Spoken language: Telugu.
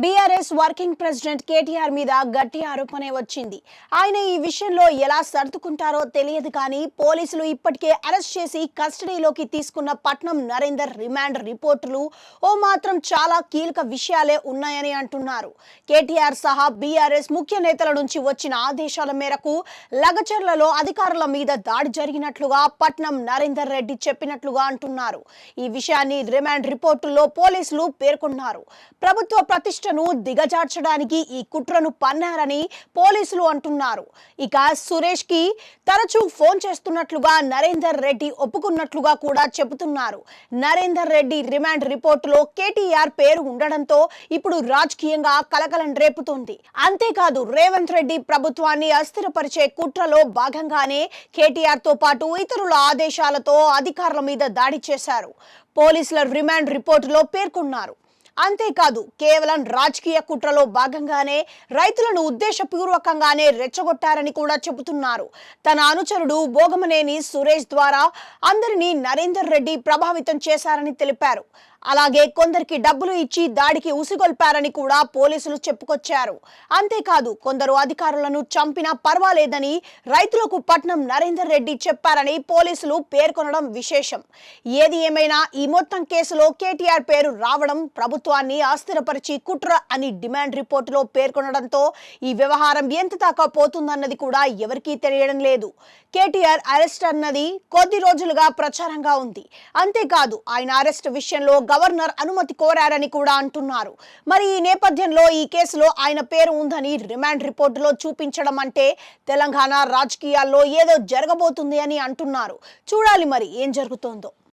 బీఆర్ఎస్ వర్కింగ్ ప్రెసిడెంట్ కేటీఆర్ మీద గట్టి ఆరోపణే వచ్చింది. ఆయన ఈ విషయంలో ఎలా సర్దుకుంటారో తెలియదు కానీ పోలీసులు ఇప్పటికే అరెస్ట్ చేసి కస్టడీలోకి తీసుకున్న పట్నం నరేందర్ రిమాండ్ రిపోర్టులు ఓ మాత్రం చాలా కీలక విషయాలే ఉన్నాయని అంటున్నారు. కేటీఆర్ సహా బీఆర్ఎస్ ముఖ్య నేతల నుంచి వచ్చిన ఆదేశాల మేరకు లగచర్లలో అధికారుల మీద దాడి జరిగినట్లుగా పట్నం నరేందర్ రెడ్డి చెప్పినట్లుగా అంటున్నారు. ఈ విషయాన్ని రిమాండ్ రిపోర్టుల్లో పోలీసులు పేర్కొన్నారు. ప్రభుత్వ ప్రతిష్టను దిగజార్చడానికి ఈ కుట్రను పన్నారని పోలీసులు అంటున్నారు. ఇక సురేష్ కి తరచూ ఫోన్ చేస్తున్నట్లుగా నరేందర్ రెడ్డి ఒప్పుకున్నట్లుగా కూడా చెబుతున్నారు. నరేందర్ రెడ్డి రిమాండ్ రిపోర్టులో కేటీఆర్ పేరు ఉండడంతో ఇప్పుడు రాజకీయంగా కలకలం రేపుతోంది. అంతేకాదు రేవంత్ రెడ్డి ప్రభుత్వాన్ని అస్థిరపరిచే కుట్రలో భాగంగానే కేటీఆర్ తో పాటు ఇతరుల ఆదేశాలతో అధికారుల మీద దాడి చేశారు. పోలీసుల రిమాండ్ రిపోర్టులో పేర్కొన్నారు. అంతేకాదు కేవలం రాజకీయ కుట్రలో భాగంగానే రైతులను ఉద్దేశపూర్వకంగానే రెచ్చగొట్టారని కూడా చెబుతున్నారు. తన అనుచరుడు భోగమనేని సురేష్ ద్వారా అందరినీ నరేందర్ రెడ్డి ప్రభావితం చేశారని తెలిపారు. అలాగే కొందరికి డబ్బులు ఇచ్చి దాడికి ఉసిగొల్పారని కూడా పోలీసులు చెప్పుకొచ్చారు. అంతేకాదు కొందరు అధికారులను చంపినా పర్వాలేదని రైతులకు పట్నం నరేందర్ రెడ్డి చెప్పారని పోలీసులు పేర్కొనడం విశేషం. ఏది ఏమైనా ఈ మొత్తం కేసులో కేటీఆర్ పేరు రావడం ప్రభుత్వాన్ని అస్థిరపరిచి కుట్ర అని డిమాండ్ రిపోర్టులో పేర్కొనడంతో ఈ వ్యవహారం ఎంత దాకా పోతుందన్నది కూడా ఎవరికీ తెలియడం లేదు. కేటీఆర్ అరెస్ట్ అన్నది కొద్ది రోజులుగా ప్రచారంగా ఉంది. అంతేకాదు ఆయన అరెస్ట్ విషయంలో గవర్నర్ అనుమతి కోరారని కూడా అంటున్నారు. మరి ఈ నేపథ్యంలో ఈ కేసులో ఆయన పేరు ఉందని రిమాండ్ రిపోర్టులో చూపించడం అంటే తెలంగాణ రాజకీయాల్లో ఏదో జరగబోతుంది అని అంటున్నారు. చూడాలి మరి ఏం జరుగుతోందో.